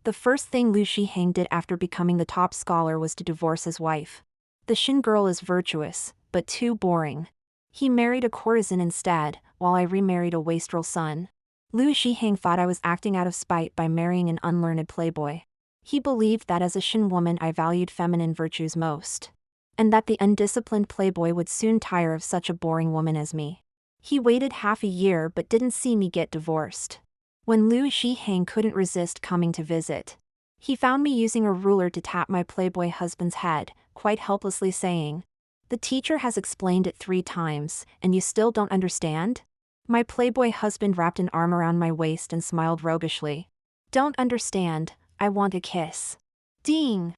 The first thing Lu ZhiHang did after becoming the top scholar was to divorce his wife. The Shen girl is virtuous, but too boring. He married a courtesan instead, while I remarried a wastrel son. Lu ZhiHang thought I was acting out of spite by marrying an unlearned playboy. He believed that as a Shen woman I valued feminine virtues most, and that the undisciplined playboy would soon tire of such a boring woman as me. He waited half a year but didn't see me get divorced. When Lu ZhiHang couldn't resist coming to visit, he found me using a ruler to tap my playboy husband's head, quite helplessly saying, "The teacher has explained it 3 times, and you still don't understand?" My playboy husband wrapped an arm around my waist and smiled roguishly. "Don't understand, I want a kiss." Ding!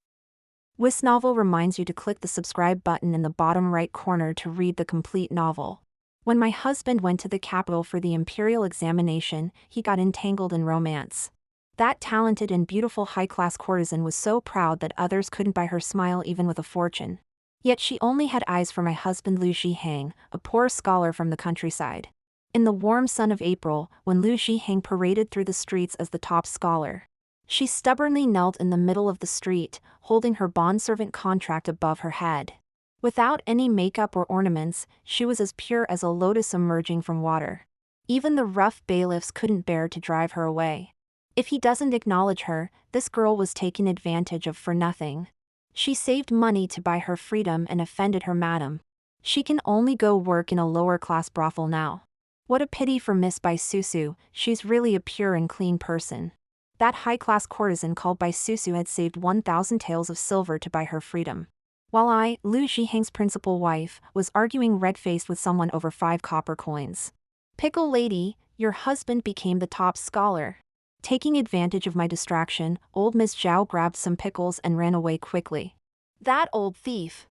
This novel reminds you to click the subscribe button in the bottom right corner to read the complete novel. When my husband went to the capital for the imperial examination, he got entangled in romance. That talented and beautiful high-class courtesan was so proud that others couldn't buy her smile even with a fortune. Yet she only had eyes for my husband Lu ZhiHang, a poor scholar from the countryside. In the warm sun of April, when Lu ZhiHang paraded through the streets as the top scholar, she stubbornly knelt in the middle of the street, holding her bondservant contract above her head. Without any makeup or ornaments, she was as pure as a lotus emerging from water. Even the rough bailiffs couldn't bear to drive her away. If he doesn't acknowledge her, this girl was taken advantage of for nothing. She saved money to buy her freedom and offended her madam. She can only go work in a lower-class brothel now. What a pity for Miss Baisusu, she's really a pure and clean person. That high-class courtesan called Baisusu had saved 1,000 taels of silver to buy her freedom. While I, Lu ZhiHang's principal wife, was arguing red-faced with someone over 5 copper coins. "Pickle lady, your husband became the top scholar." Taking advantage of my distraction, old Ms. Zhao grabbed some pickles and ran away quickly. "That old thief!"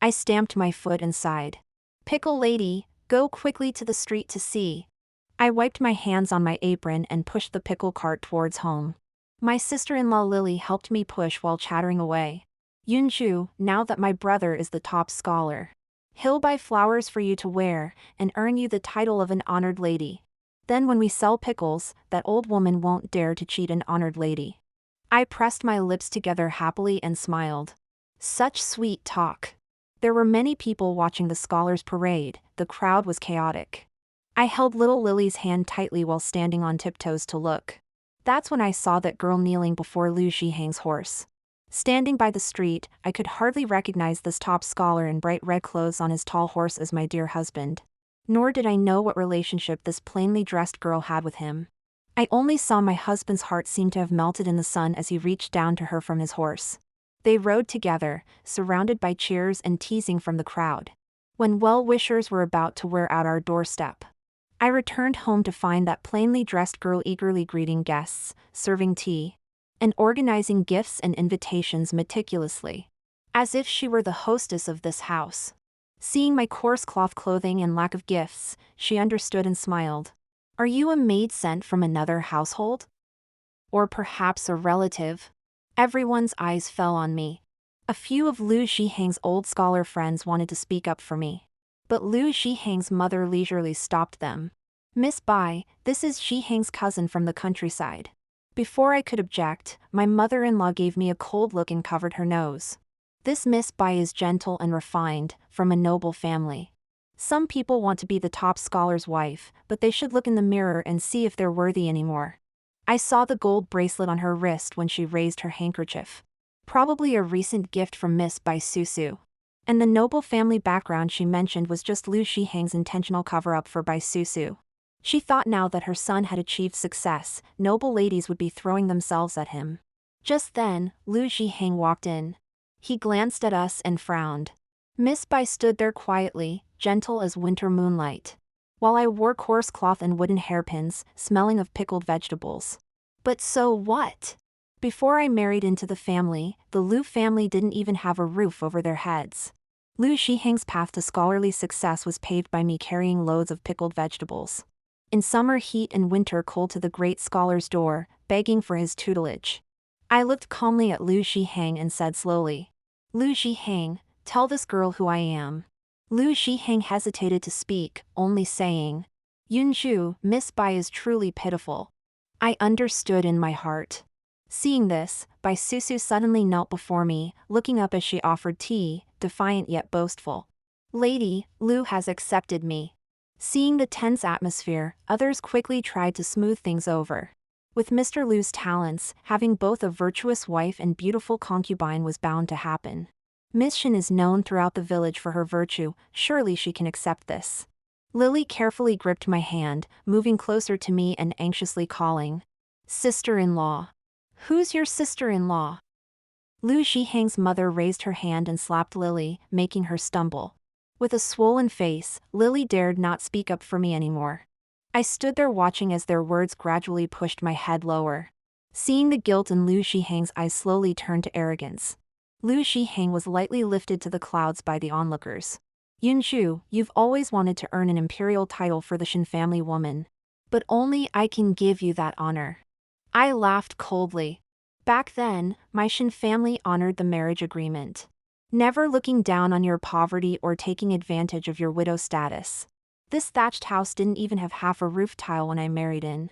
I stamped my foot and sighed. "Pickle lady, go quickly to the street to see." I wiped my hands on my apron and pushed the pickle cart towards home. My sister-in-law Lily helped me push while chattering away. "Yunju, now that my brother is the top scholar, he'll buy flowers for you to wear and earn you the title of an honored lady. Then when we sell pickles, that old woman won't dare to cheat an honored lady." I pressed my lips together happily and smiled. Such sweet talk. There were many people watching the scholars' parade. The crowd was chaotic. I held little Lily's hand tightly while standing on tiptoes to look. That's when I saw that girl kneeling before Lu ZhiHang's horse. Standing by the street, I could hardly recognize this top scholar in bright red clothes on his tall horse as my dear husband. Nor did I know what relationship this plainly dressed girl had with him. I only saw my husband's heart seem to have melted in the sun as he reached down to her from his horse. They rode together, surrounded by cheers and teasing from the crowd. When well-wishers were about to wear out our doorstep, I returned home to find that plainly dressed girl eagerly greeting guests, serving tea, and organizing gifts and invitations meticulously, as if she were the hostess of this house. Seeing my coarse cloth clothing and lack of gifts, she understood and smiled. "Are you a maid sent from another household? Or perhaps a relative?" Everyone's eyes fell on me. A few of Lu ZhiHang's old scholar friends wanted to speak up for me, but Lu ZhiHang's mother leisurely stopped them. "Miss Bai, this is ZhiHang's cousin from the countryside." Before I could object, my mother-in-law gave me a cold look and covered her nose. "This Miss Bai is gentle and refined, from a noble family. Some people want to be the top scholar's wife, but they should look in the mirror and see if they're worthy anymore." I saw the gold bracelet on her wrist when she raised her handkerchief. Probably a recent gift from Miss Baisusu. And the noble family background she mentioned was just Lu ZhiHang's intentional cover-up for Baisusu. She thought now that her son had achieved success, noble ladies would be throwing themselves at him. Just then, Lu ZhiHang walked in. He glanced at us and frowned. Miss Bai stood there quietly, gentle as winter moonlight, while I wore coarse cloth and wooden hairpins, smelling of pickled vegetables. But so what? Before I married into the family, the Lu family didn't even have a roof over their heads. Lu ZhiHang's path to scholarly success was paved by me carrying loads of pickled vegetables. In summer heat and winter cold to the great scholar's door, begging for his tutelage. I looked calmly at Lu ZhiHang and said slowly, "Lu ZhiHang, tell this girl who I am." Lu ZhiHang hesitated to speak, only saying, "Yunju, Miss Bai is truly pitiful." I understood in my heart. Seeing this, Bai Susu suddenly knelt before me, looking up as she offered tea, defiant yet boastful. Lady, Lu has accepted me. Seeing the tense atmosphere, others quickly tried to smooth things over. With Mr. Lu's talents, having both a virtuous wife and beautiful concubine was bound to happen. Miss Shen is known throughout the village for her virtue, surely she can accept this. Lily carefully gripped my hand, moving closer to me and anxiously calling. Sister-in-law. Who's your sister-in-law? Lu ZhiHang's mother raised her hand and slapped Lily, making her stumble. With a swollen face, Lily dared not speak up for me anymore. I stood there watching as their words gradually pushed my head lower. Seeing the guilt in Lu ZhiHang's eyes slowly turned to arrogance. Lu ZhiHang was lightly lifted to the clouds by the onlookers. Yunju, you've always wanted to earn an imperial title for the Shen family woman. But only I can give you that honor. I laughed coldly. Back then, my Shen family honored the marriage agreement, never looking down on your poverty or taking advantage of your widow status. This thatched house didn't even have half a roof tile when I married in.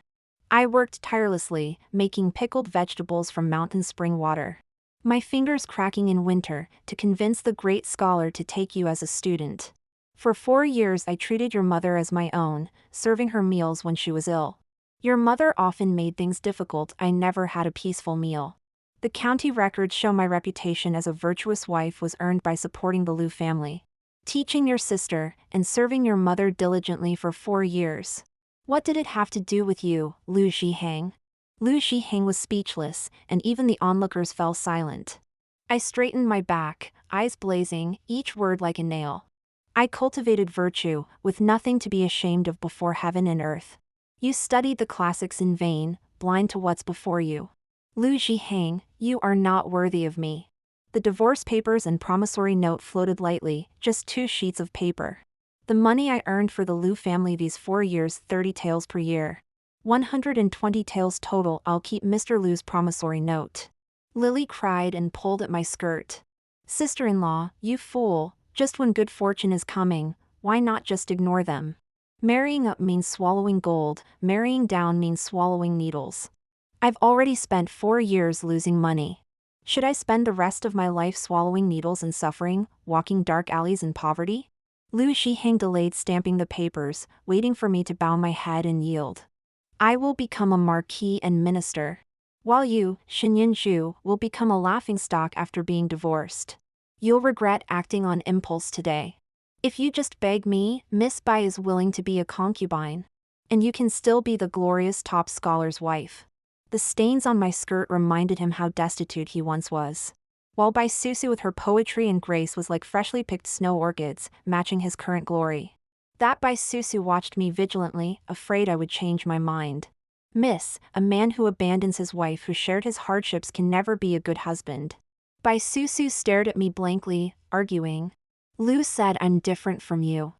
I worked tirelessly, making pickled vegetables from mountain spring water, my fingers cracking in winter, to convince the great scholar to take you as a student. For 4 years I treated your mother as my own, serving her meals when she was ill. Your mother often made things difficult. I never had a peaceful meal. The county records show my reputation as a virtuous wife was earned by supporting the Lu family, teaching your sister, and serving your mother diligently for 4 years. What did it have to do with you, Lu ZhiHang? Lu ZhiHang was speechless, and even the onlookers fell silent. I straightened my back, eyes blazing, each word like a nail. I cultivated virtue, with nothing to be ashamed of before heaven and earth. You studied the classics in vain, blind to what's before you. Lu ZhiHang, you are not worthy of me. The divorce papers and promissory note floated lightly, just 2 sheets of paper. The money I earned for the Lu family these 4 years, 30 taels per year. 120 taels total. I'll keep Mr. Lu's promissory note. Lily cried and pulled at my skirt. Sister-in-law, you fool, just when good fortune is coming, why not just ignore them? Marrying up means swallowing gold, marrying down means swallowing needles. I've already spent 4 years losing money. Should I spend the rest of my life swallowing needles and suffering, walking dark alleys in poverty? Lu ZhiHang delayed stamping the papers, waiting for me to bow my head and yield. I will become a marquis and minister, while you, Shen Yunju, will become a laughingstock after being divorced. You'll regret acting on impulse today. If you just beg me, Miss Bai is willing to be a concubine. And you can still be the glorious top scholar's wife. The stains on my skirt reminded him how destitute he once was. While Bai Susu with her poetry and grace was like freshly picked snow orchids, matching his current glory. That Bai Susu watched me vigilantly, afraid I would change my mind. Miss, a man who abandons his wife who shared his hardships can never be a good husband. Bai Susu stared at me blankly, arguing. Lu said I'm different from you.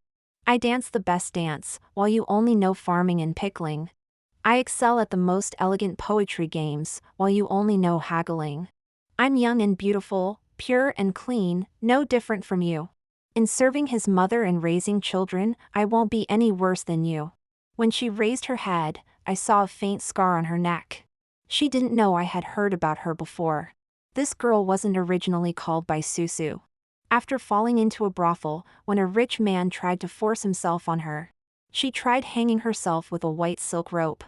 I dance the best dance, while you only know farming and pickling. I excel at the most elegant poetry games, while you only know haggling. I'm young and beautiful, pure and clean, no different from you. In serving his mother and raising children, I won't be any worse than you. When she raised her head, I saw a faint scar on her neck. She didn't know I had heard about her before. This girl wasn't originally called Bai Susu. After falling into a brothel, when a rich man tried to force himself on her, she tried hanging herself with a white silk rope.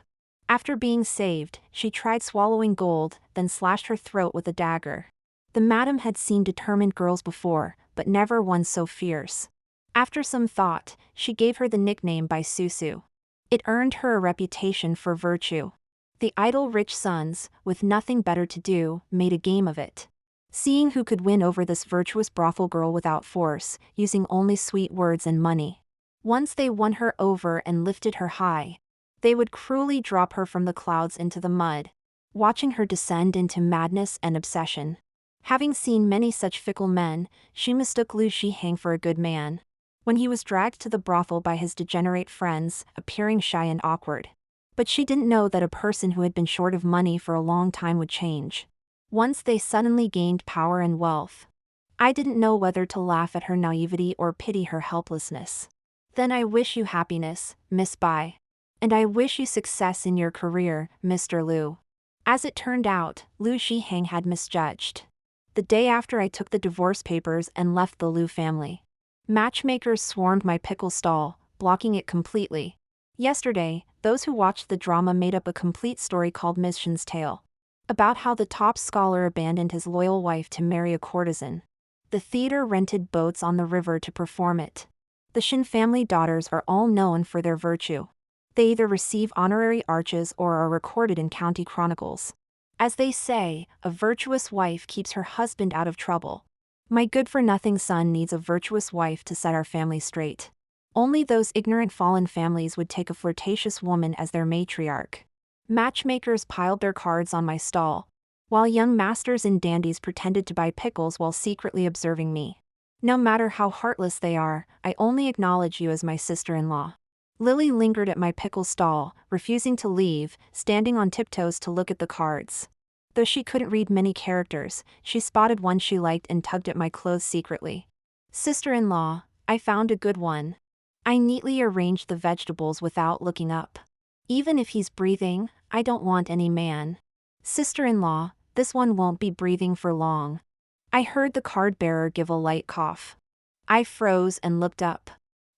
After being saved, she tried swallowing gold, then slashed her throat with a dagger. The madam had seen determined girls before, but never one so fierce. After some thought, she gave her the nickname Bai Susu. It earned her a reputation for virtue. The idle rich sons, with nothing better to do, made a game of it, seeing who could win over this virtuous brothel girl without force, using only sweet words and money. Once they won her over and lifted her high, they would cruelly drop her from the clouds into the mud, watching her descend into madness and obsession. Having seen many such fickle men, she mistook Lu ZhiHang for a good man. When he was dragged to the brothel by his degenerate friends, appearing shy and awkward. But she didn't know that a person who had been short of money for a long time would change once they suddenly gained power and wealth. I didn't know whether to laugh at her naivety or pity her helplessness. Then I wish you happiness, Miss Bai. And I wish you success in your career, Mr. Lu. As it turned out, Lu ZhiHang had misjudged. The day after I took the divorce papers and left the Lu family, matchmakers swarmed my pickle stall, blocking it completely. Yesterday, those who watched the drama made up a complete story called Ms. Shen's Tale, about how the top scholar abandoned his loyal wife to marry a courtesan. The theater rented boats on the river to perform it. The Shen family daughters are all known for their virtue. They either receive honorary arches or are recorded in county chronicles. As they say, a virtuous wife keeps her husband out of trouble. My good-for-nothing son needs a virtuous wife to set our family straight. Only those ignorant fallen families would take a flirtatious woman as their matriarch. Matchmakers piled their cards on my stall, while young masters and dandies pretended to buy pickles while secretly observing me. No matter how heartless they are, I only acknowledge you as my sister-in-law. Lily lingered at my pickle stall, refusing to leave, standing on tiptoes to look at the cards. Though she couldn't read many characters, she spotted one she liked and tugged at my clothes secretly. Sister-in-law, I found a good one. I neatly arranged the vegetables without looking up. Even if he's breathing, I don't want any man. Sister-in-law, this one won't be breathing for long. I heard the card-bearer give a light cough. I froze and looked up.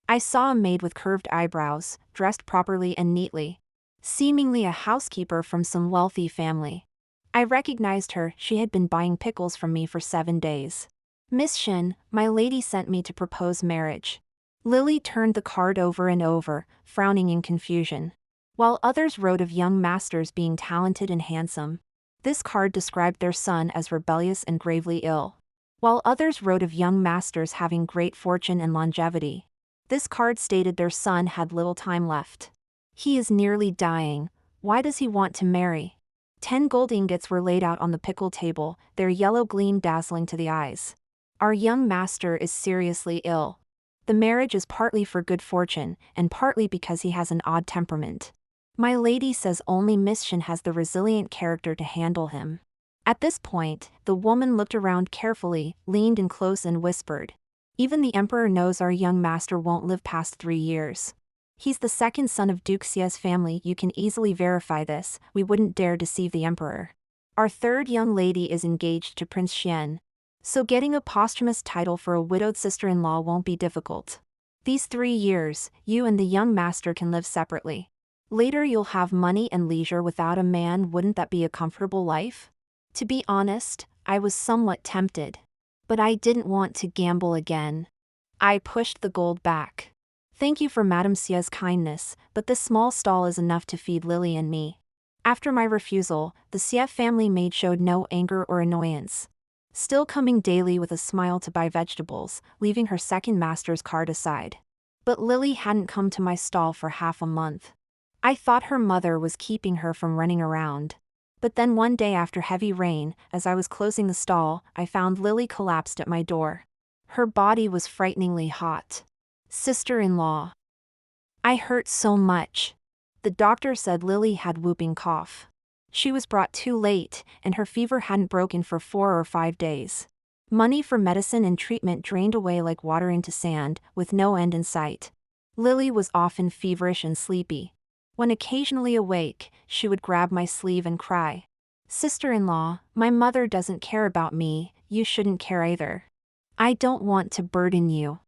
I saw a maid with curved eyebrows, dressed properly and neatly. Seemingly a housekeeper from some wealthy family. I recognized her. She had been buying pickles from me for 7 days. Miss Shen, my lady sent me to propose marriage. Lily turned the card over and over, frowning in confusion. While others wrote of young masters being talented and handsome, this card described their son as rebellious and gravely ill. While others wrote of young masters having great fortune and longevity, this card stated their son had little time left. He is nearly dying. Why does he want to marry? 10 gold ingots were laid out on the pickle table, their yellow gleam dazzling to the eyes. Our young master is seriously ill. The marriage is partly for good fortune, and partly because he has an odd temperament. My lady says only Miss Shen has the resilient character to handle him. At this point, the woman looked around carefully, leaned in close and whispered. Even the emperor knows our young master won't live past 3 years. He's the second son of Duke Xia's family. You can easily verify this. We wouldn't dare deceive the emperor. Our third young lady is engaged to Prince Shen, so getting a posthumous title for a widowed sister-in-law won't be difficult. These 3 years, you and the young master can live separately. Later you'll have money and leisure without a man. Wouldn't that be a comfortable life? To be honest, I was somewhat tempted. But I didn't want to gamble again. I pushed the gold back. Thank you for Madame Xia's kindness, but this small stall is enough to feed Lily and me. After my refusal, the Xia family maid showed no anger or annoyance, still coming daily with a smile to buy vegetables, leaving her second master's card aside. But Lily hadn't come to my stall for half a month. I thought her mother was keeping her from running around. But then one day after heavy rain, as I was closing the stall, I found Lily collapsed at my door. Her body was frighteningly hot. Sister-in-law. I hurt so much. The doctor said Lily had whooping cough. She was brought too late, and her fever hadn't broken for 4 or 5 days. Money for medicine and treatment drained away like water into sand, with no end in sight. Lily was often feverish and sleepy. When occasionally awake, she would grab my sleeve and cry. Sister-in-law, my mother doesn't care about me, you shouldn't care either. I don't want to burden you.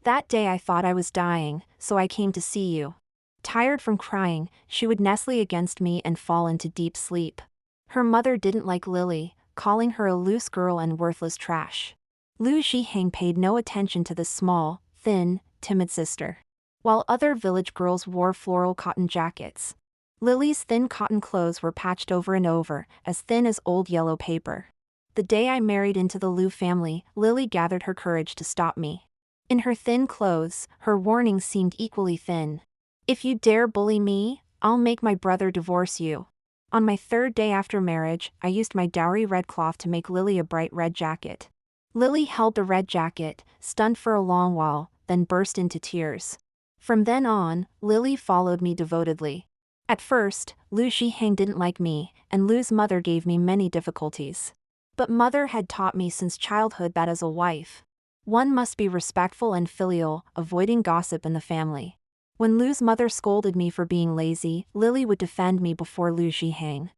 That day I thought I was dying, so I came to see you. Tired from crying, she would nestle against me and fall into deep sleep. Her mother didn't like Lily, calling her a loose girl and worthless trash. Lu ZhiHang paid no attention to this small, thin, timid sister. While other village girls wore floral cotton jackets, Lily's thin cotton clothes were patched over and over, as thin as old yellow paper. The day I married into the Lu family, Lily gathered her courage to stop me. In her thin clothes, her warning seemed equally thin. If you dare bully me, I'll make my brother divorce you. On my 3rd day after marriage, I used my dowry red cloth to make Lily a bright red jacket. Lily held the red jacket, stunned for a long while, then burst into tears. From then on, Lily followed me devotedly. At first, Lu ZhiHang didn't like me, and Lu's mother gave me many difficulties. But mother had taught me since childhood that as a wife, one must be respectful and filial, avoiding gossip in the family. When Lu's mother scolded me for being lazy, Lily would defend me before Lu ZhiHang.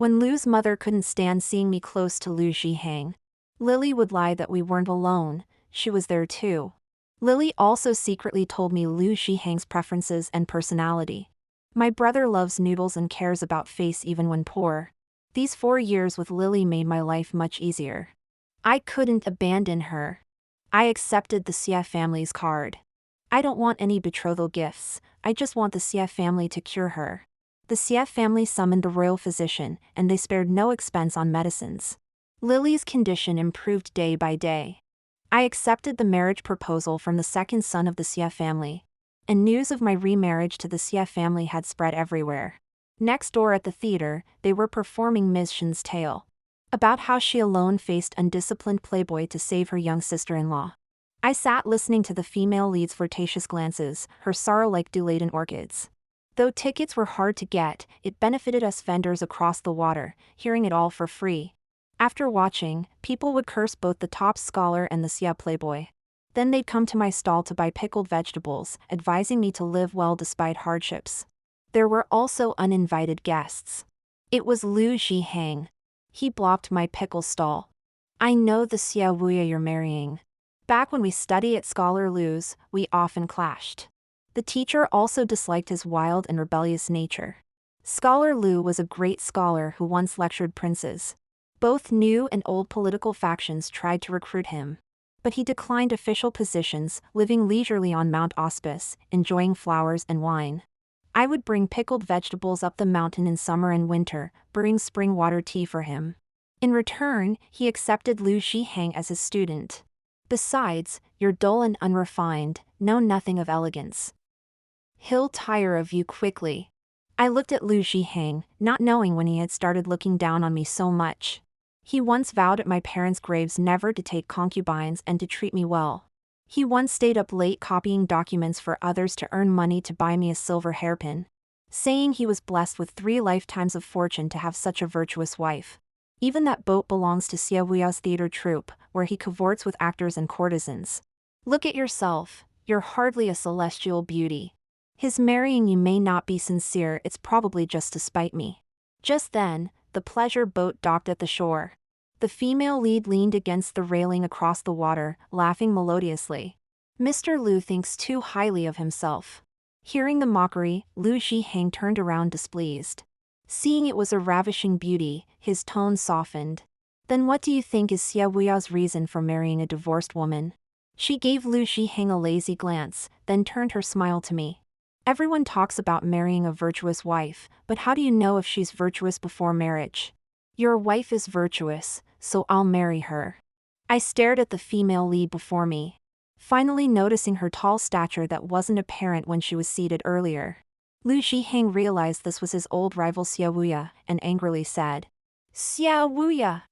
When Lu's mother couldn't stand seeing me close to Lu ZhiHang, Lily would lie that we weren't alone, she was there too. Lily also secretly told me Lu ZhiHang's preferences and personality. My brother loves noodles and cares about face even when poor. These 4 years with Lily made my life much easier. I couldn't abandon her. I accepted the Xie family's card. I don't want any betrothal gifts, I just want the Xie family to cure her. The Xie family summoned the royal physician, and they spared no expense on medicines. Lily's condition improved day by day. I accepted the marriage proposal from the second son of the Xie family, and news of my remarriage to the Xie family had spread everywhere. Next door at the theater, they were performing Ms. Shen's tale, about how she alone faced undisciplined playboy to save her young sister-in-law. I sat listening to the female lead's flirtatious glances, her sorrow like dew-laden orchids. Though tickets were hard to get, it benefited us vendors across the water, hearing it all for free. After watching, people would curse both the top scholar and the Xie playboy. Then they'd come to my stall to buy pickled vegetables, advising me to live well despite hardships. There were also uninvited guests. It was Lu ZhiHang. He blocked my pickle stall. I know the Xie Wuya you're marrying. Back when we studied at Scholar Lu's, we often clashed. The teacher also disliked his wild and rebellious nature. Scholar Lu was a great scholar who once lectured princes. Both new and old political factions tried to recruit him. But he declined official positions, living leisurely on Mount Auspice, enjoying flowers and wine. I would bring pickled vegetables up the mountain in summer and winter, brewing spring water tea for him. In return, he accepted Lu ZhiHang as his student. Besides, you're dull and unrefined, know nothing of elegance. He'll tire of you quickly. I looked at Lu ZhiHang, not knowing when he had started looking down on me so much. He once vowed at my parents' graves never to take concubines and to treat me well. He once stayed up late copying documents for others to earn money to buy me a silver hairpin, saying he was blessed with 3 lifetimes of fortune to have such a virtuous wife. Even that boat belongs to Xie Wuya's theater troupe, where he cavorts with actors and courtesans. Look at yourself, you're hardly a celestial beauty. His marrying you may not be sincere, it's probably just to spite me. Just then, the pleasure boat docked at the shore. The female lead leaned against the railing across the water, laughing melodiously. Mr. Lu thinks too highly of himself. Hearing the mockery, Lu ZhiHang turned around displeased. Seeing it was a ravishing beauty, his tone softened. Then what do you think is Xie Wuya's reason for marrying a divorced woman? She gave Lu ZhiHang a lazy glance, then turned her smile to me. Everyone talks about marrying a virtuous wife, but how do you know if she's virtuous before marriage? Your wife is virtuous, so I'll marry her. I stared at the female lead before me, finally noticing her tall stature that wasn't apparent when she was seated earlier. Lu ZhiHang realized this was his old rival Xie Wuya, and angrily said, "Xie Wuya!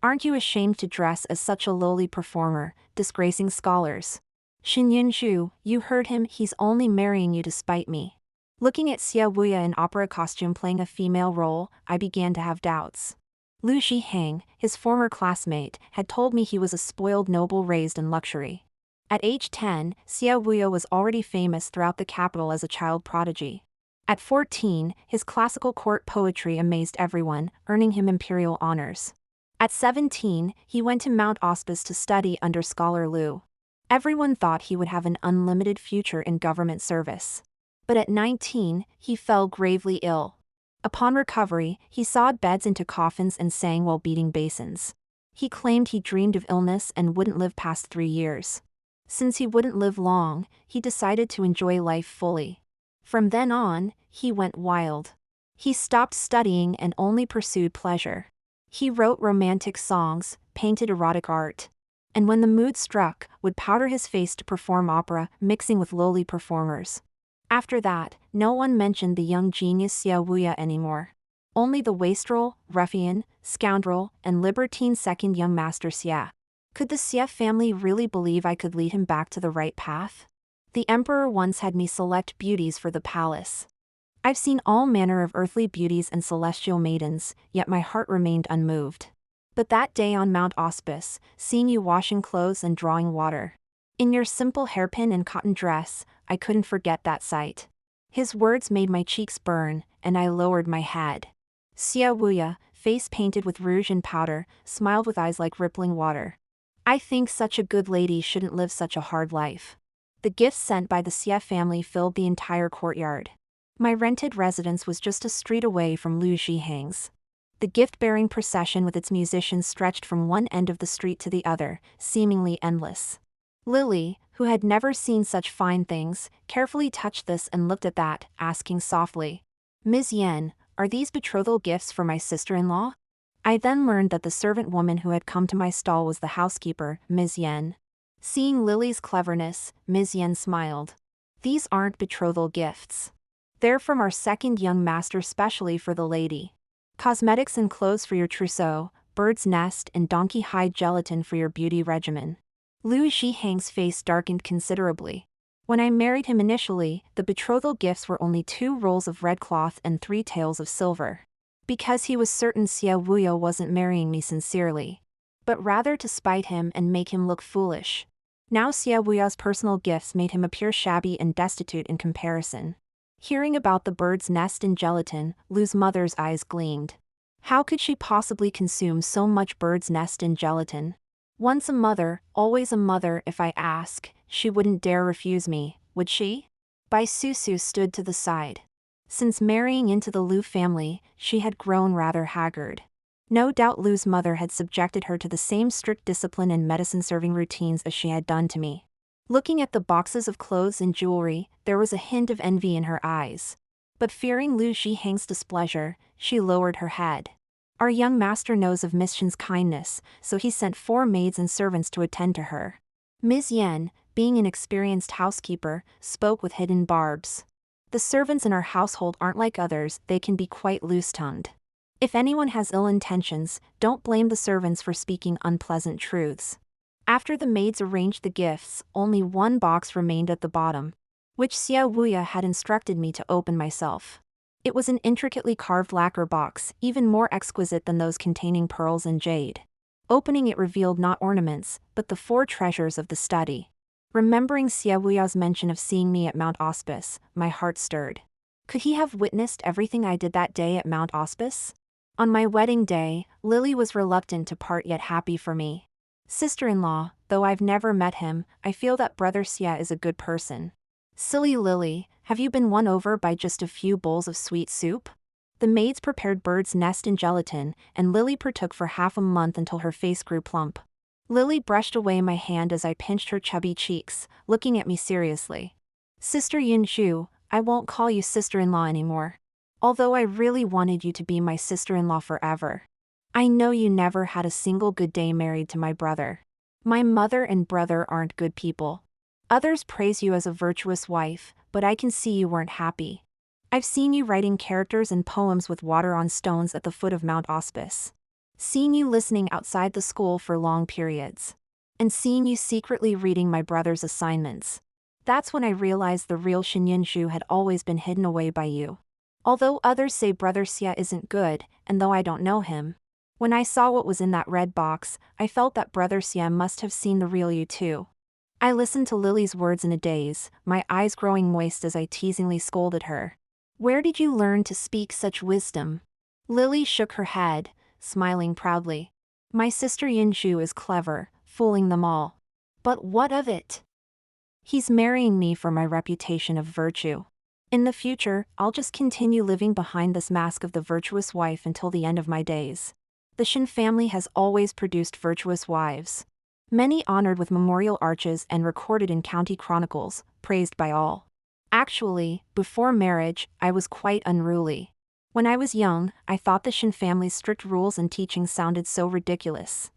Aren't you ashamed to dress as such a lowly performer, disgracing scholars? Shen Yunzhu, you heard him, he's only marrying you to spite me." Looking at Xie Wuya in opera costume playing a female role, I began to have doubts. Lu ZhiHang, his former classmate, had told me he was a spoiled noble raised in luxury. At age 10, Xie Wuya was already famous throughout the capital as a child prodigy. At 14, his classical court poetry amazed everyone, earning him imperial honors. At 17, he went to Mount Auspice to study under Scholar Lu. Everyone thought he would have an unlimited future in government service. But at 19, he fell gravely ill. Upon recovery, he sawed beds into coffins and sang while beating basins. He claimed he dreamed of illness and wouldn't live past 3 years. Since he wouldn't live long, he decided to enjoy life fully. From then on, he went wild. He stopped studying and only pursued pleasure. He wrote romantic songs, painted erotic art, and when the mood struck, would powder his face to perform opera, mixing with lowly performers. After that, no one mentioned the young genius Xie Wuya anymore. Only the wastrel, ruffian, scoundrel, and libertine second young master Xie. Could the Xie family really believe I could lead him back to the right path? The emperor once had me select beauties for the palace. I've seen all manner of earthly beauties and celestial maidens, yet my heart remained unmoved. But that day on Mount Auspice, seeing you washing clothes and drawing water, in your simple hairpin and cotton dress, I couldn't forget that sight. His words made my cheeks burn, and I lowered my head. Xia Wuya, face painted with rouge and powder, smiled with eyes like rippling water. I think such a good lady shouldn't live such a hard life. The gifts sent by the Xia family filled the entire courtyard. My rented residence was just a street away from Lu ZhiHang's. The gift-bearing procession with its musicians stretched from one end of the street to the other, seemingly endless. Lily, who had never seen such fine things, carefully touched this and looked at that, asking softly, "Ms. Yan, are these betrothal gifts for my sister-in-law?" I then learned that the servant woman who had come to my stall was the housekeeper, Ms. Yan. Seeing Lily's cleverness, Ms. Yan smiled. "These aren't betrothal gifts. They're from our second young master specially for the lady. Cosmetics and clothes for your trousseau, bird's nest and donkey hide gelatin for your beauty regimen." Lu ZhiHang's face darkened considerably. When I married him initially, the betrothal gifts were only 2 rolls of red cloth and 3 taels of silver. Because he was certain Xia Wuya wasn't marrying me sincerely, but rather to spite him and make him look foolish. Now Xia Wuya's personal gifts made him appear shabby and destitute in comparison. Hearing about the bird's nest and gelatin, Lu's mother's eyes gleamed. How could she possibly consume so much bird's nest and gelatin? Once a mother, always a mother. If I ask, she wouldn't dare refuse me, would she? Bai Susu stood to the side. Since marrying into the Lu family, she had grown rather haggard. No doubt Lu's mother had subjected her to the same strict discipline and medicine-serving routines as she had done to me. Looking at the boxes of clothes and jewelry, there was a hint of envy in her eyes. But fearing Lu ZhiHang's displeasure, she lowered her head. Our young master knows of Miss Shen's kindness, so he sent 4 maids and servants to attend to her. Ms. Yan, being an experienced housekeeper, spoke with hidden barbs. The servants in our household aren't like others, they can be quite loose-tongued. If anyone has ill intentions, don't blame the servants for speaking unpleasant truths. After the maids arranged the gifts, only 1 box remained at the bottom, which Xia Wuya had instructed me to open myself. It was an intricately carved lacquer box, even more exquisite than those containing pearls and jade. Opening it revealed not ornaments, but the 4 treasures of the study. Remembering Xia Wuya's mention of seeing me at Mount Auspice, my heart stirred. Could he have witnessed everything I did that day at Mount Auspice? On my wedding day, Lily was reluctant to part yet happy for me. "Sister-in-law, though I've never met him, I feel that brother Xia is a good person." "Silly Lily, have you been won over by just a few bowls of sweet soup?" The maids prepared bird's nest and gelatin, and Lily partook for half a month until her face grew plump. Lily brushed away my hand as I pinched her chubby cheeks, looking at me seriously. "Sister Yunju, I won't call you sister-in-law anymore. Although I really wanted you to be my sister-in-law forever. I know you never had a single good day married to my brother. My mother and brother aren't good people. Others praise you as a virtuous wife, but I can see you weren't happy. I've seen you writing characters and poems with water on stones at the foot of Mount Auspice. Seen you listening outside the school for long periods. And seen you secretly reading my brother's assignments. That's when I realized the real Shen Yunju had always been hidden away by you. Although others say brother Xia isn't good, and though I don't know him, when I saw what was in that red box, I felt that brother Xia must have seen the real you too." I listened to Lily's words in a daze, my eyes growing moist as I teasingly scolded her. "Where did you learn to speak such wisdom?" Lily shook her head, smiling proudly. "My sister Yunju is clever, fooling them all. But what of it? He's marrying me for my reputation of virtue. In the future, I'll just continue living behind this mask of the virtuous wife until the end of my days. The Shen family has always produced virtuous wives. Many honored with memorial arches and recorded in county chronicles, praised by all. Actually, before marriage, I was quite unruly. When I was young, I thought the Shen family's strict rules and teachings sounded so ridiculous.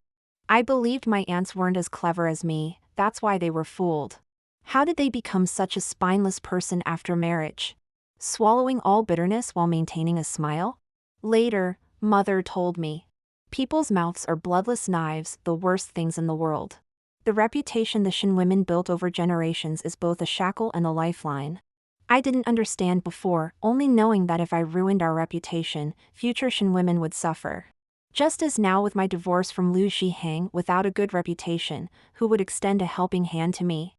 I believed my aunts weren't as clever as me, that's why they were fooled. How did they become such a spineless person after marriage? Swallowing all bitterness while maintaining a smile? Later, Mother told me. People's mouths are bloodless knives, the worst things in the world. The reputation the Shen women built over generations is both a shackle and a lifeline. I didn't understand before, only knowing that if I ruined our reputation, future Shen women would suffer. Just as now with my divorce from Lu ZhiHang without a good reputation, who would extend a helping hand to me?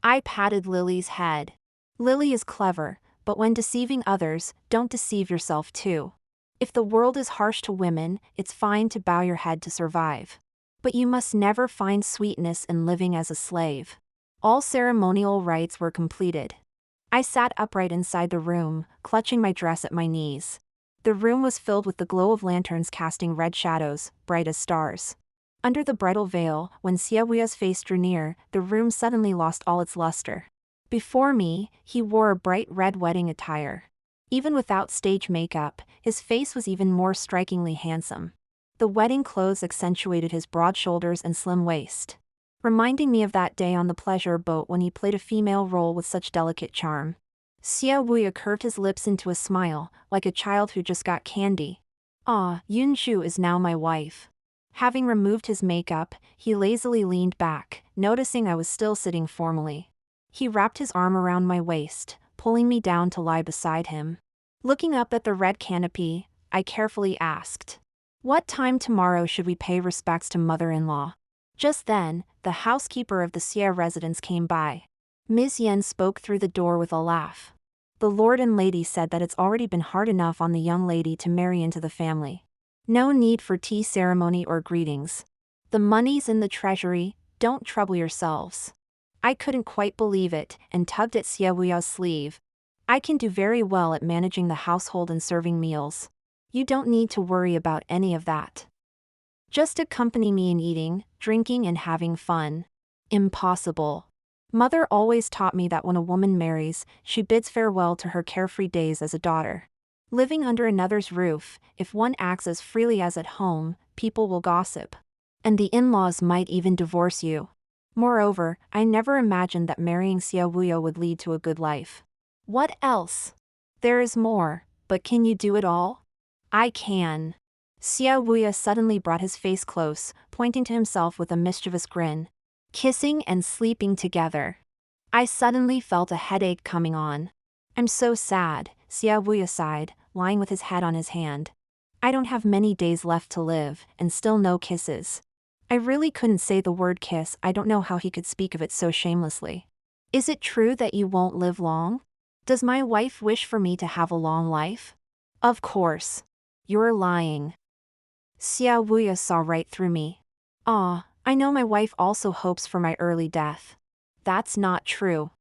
I patted Lily's head. Lily is clever, but when deceiving others, don't deceive yourself too. If the world is harsh to women, it's fine to bow your head to survive. But you must never find sweetness in living as a slave. All ceremonial rites were completed. I sat upright inside the room, clutching my dress at my knees. The room was filled with the glow of lanterns casting red shadows, bright as stars. Under the bridal veil, when Xiaoya's face drew near, the room suddenly lost all its luster. Before me, he wore a bright red wedding attire. Even without stage makeup, his face was even more strikingly handsome. The wedding clothes accentuated his broad shoulders and slim waist, reminding me of that day on the pleasure boat when he played a female role with such delicate charm. Xiaoya curved his lips into a smile, like a child who just got candy. Ah, Yunshu is now my wife. Having removed his makeup, he lazily leaned back, noticing I was still sitting formally. He wrapped his arm around my waist, pulling me down to lie beside him. Looking up at the red canopy, I carefully asked, "What time tomorrow should we pay respects to mother-in-law?" Just then, the housekeeper of the Xie residence came by. Ms. Yen spoke through the door with a laugh. "The lord and lady said that it's already been hard enough on the young lady to marry into the family. No need for tea ceremony or greetings. The money's in the treasury, don't trouble yourselves." I couldn't quite believe it, and tugged at Xiaoya's sleeve. "I can do very well at managing the household and serving meals. You don't need to worry about any of that. Just accompany me in eating, drinking and having fun." Impossible. Mother always taught me that when a woman marries, she bids farewell to her carefree days as a daughter. Living under another's roof, if one acts as freely as at home, people will gossip. And the in-laws might even divorce you. Moreover, I never imagined that marrying Xiaoya would lead to a good life. What else? There is more, but can you do it all? I can. Xiaoya suddenly brought his face close, pointing to himself with a mischievous grin. Kissing and sleeping together. I suddenly felt a headache coming on. "I'm so sad," Xiaoya sighed, lying with his head on his hand. "I don't have many days left to live, and still no kisses." I really couldn't say the word kiss. I don't know how he could speak of it so shamelessly. "Is it true that you won't live long? Does my wife wish for me to have a long life?" "Of course. You're lying." Xiaoya saw right through me. "Ah, I know my wife also hopes for my early death." "That's not true.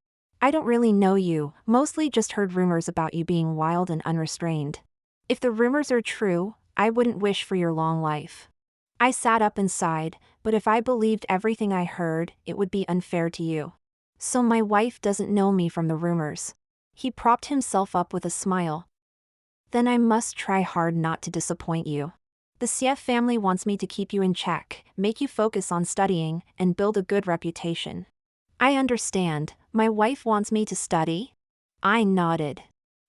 I don't really know you, mostly just heard rumors about you being wild and unrestrained. If the rumors are true, I wouldn't wish for your long life." I sat up and sighed, but if I believed everything I heard, it would be unfair to you. "So my wife doesn't know me from the rumors." He propped himself up with a smile. "Then I must try hard not to disappoint you. The Xie family wants me to keep you in check, make you focus on studying, and build a good reputation." "I understand. My wife wants me to study?" I nodded.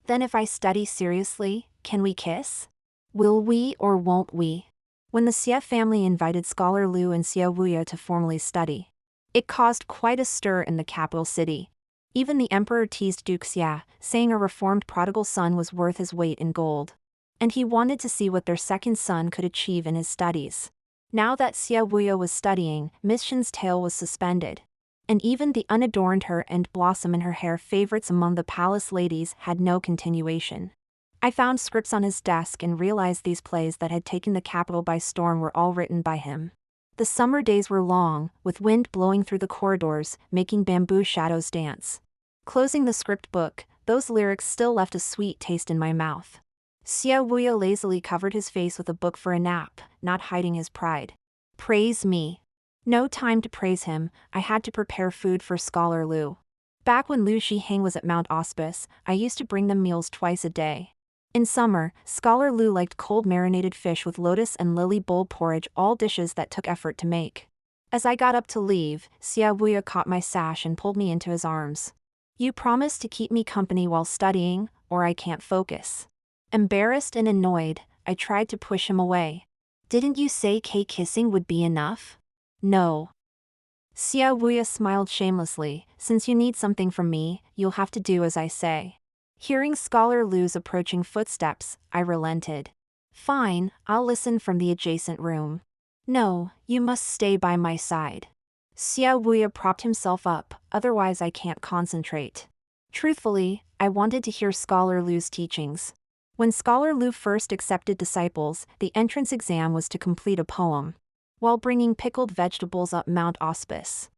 "Then if I study seriously, can we kiss? Will we or won't we?" When the Xie family invited Scholar Lu and Xiaoya to formally study, it caused quite a stir in the capital city. Even the emperor teased Duke Xia, saying a reformed prodigal son was worth his weight in gold. And he wanted to see what their second son could achieve in his studies. Now that Xiaoya was studying, Miss Shen's tail was suspended. And even the unadorned her and blossom in her hair favorites among the palace ladies had no continuation. I found scripts on his desk and realized these plays that had taken the capital by storm were all written by him. The summer days were long, with wind blowing through the corridors, making bamboo shadows dance. Closing the script book, those lyrics still left a sweet taste in my mouth. Xiaoya lazily covered his face with a book for a nap, not hiding his pride. Praise me. No time to praise him, I had to prepare food for Scholar Lu. Back when Lu ZhiHang was at Mount Auspice, I used to bring them meals twice a day. In summer, Scholar Lu liked cold marinated fish with lotus and lily bulb porridge, all dishes that took effort to make. As I got up to leave, Xiaoya caught my sash and pulled me into his arms. "You promise to keep me company while studying, or I can't focus." Embarrassed and annoyed, I tried to push him away. "Didn't you say kissing would be enough?" "No." Xiaoya smiled shamelessly. "Since you need something from me, you'll have to do as I say." Hearing Scholar Lu's approaching footsteps, I relented. "Fine, I'll listen from the adjacent room." "No, you must stay by my side." Xiaoya propped himself up, "Otherwise I can't concentrate." Truthfully, I wanted to hear Scholar Lu's teachings. When Scholar Lu first accepted disciples, the entrance exam was to complete a poem, while bringing pickled vegetables up Mount Auspice.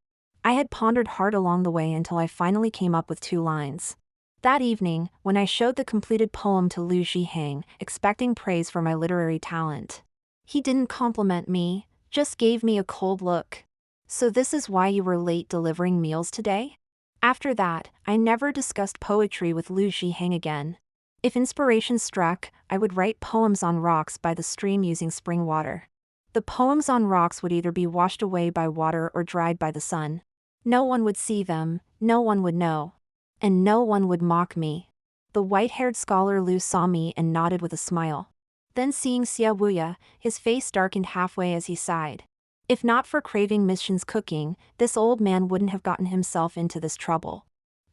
I had pondered hard along the way until I finally came up with 2 lines. That evening, when I showed the completed poem to Lu ZhiHang, expecting praise for my literary talent, he didn't compliment me, just gave me a cold look. "So this is why you were late delivering meals today?" After that, I never discussed poetry with Lu ZhiHang again. If inspiration struck, I would write poems on rocks by the stream using spring water. The poems on rocks would either be washed away by water or dried by the sun. No one would see them, no one would know. And no one would mock me. The white-haired Scholar Lu saw me and nodded with a smile. Then seeing Xia Wuya, his face darkened halfway as he sighed. If not for craving Miss Shen's cooking, this old man wouldn't have gotten himself into this trouble.